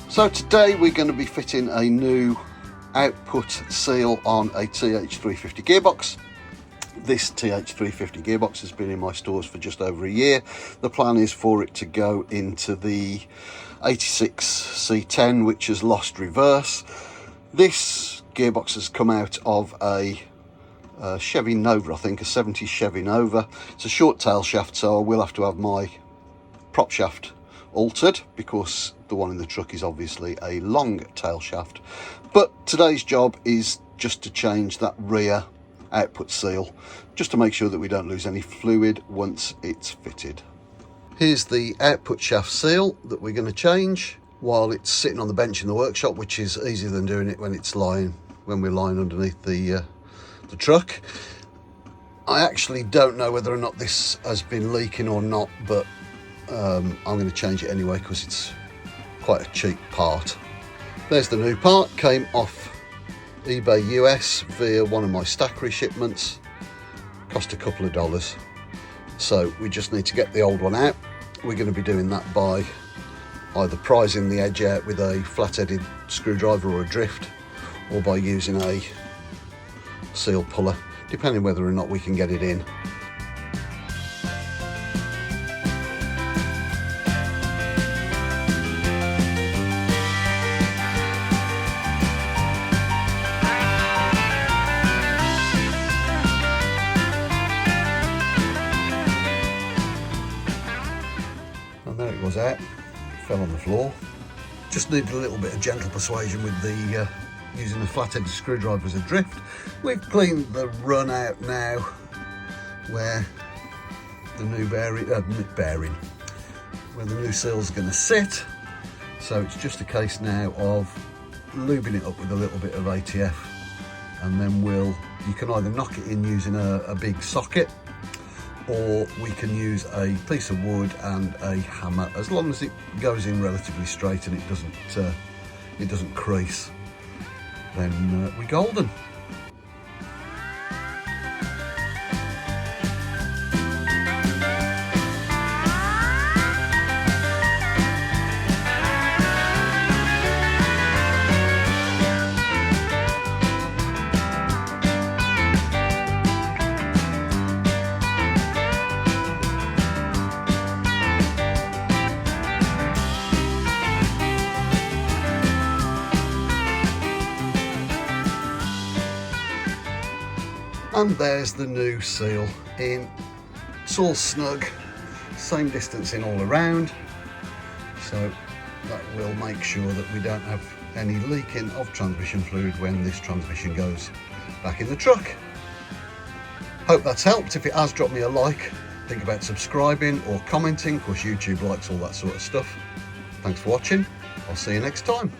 So today we're going to be fitting a new output seal on a TH350 gearbox. This TH350 gearbox has been in my stores for just over a year. The plan is for it to go into the 86 C10, which has lost reverse. This gearbox has come out of a Chevy Nova, I think, a 70s Chevy Nova. It's a short tail shaft, so I will have to have my prop shaft altered because the one in the truck is obviously a long tail shaft. But today's job is just to change that rear output seal, just to make sure that we don't lose any fluid once it's fitted. Here's the output shaft seal that we're going to change while it's sitting on the bench in the workshop, which is easier than doing it when we're lying underneath the truck. I actually don't know whether or not this has been leaking or not, but I'm going to change it anyway because it's quite a cheap part. There's the new part, came off eBay US via one of my Stackery shipments, cost a couple of dollars. So we just need to get the old one out. We're going to be doing that by either prizing the edge out with a flat-headed screwdriver or a drift, or by using a seal puller, depending whether or not we can get it in. And there it was out, fell on the floor. Just needed a little bit of gentle persuasion with the using a flat-headed screwdriver as a drift. We've cleaned the run out now where the new where the new seal's going to sit. So it's just a case now of lubing it up with a little bit of ATF, and then you can either knock it in using a big socket, or we can use a piece of wood and a hammer, as long as it goes in relatively straight and it doesn't crease. Then we're golden. And there's the new seal in. It's all snug, same distance in all around, so that will make sure that we don't have any leaking of transmission fluid when this transmission goes back in the truck. Hope that's helped. If it has, drop me a like. Think about subscribing or commenting, of course YouTube likes all that sort of stuff. Thanks for watching. I'll see you next time.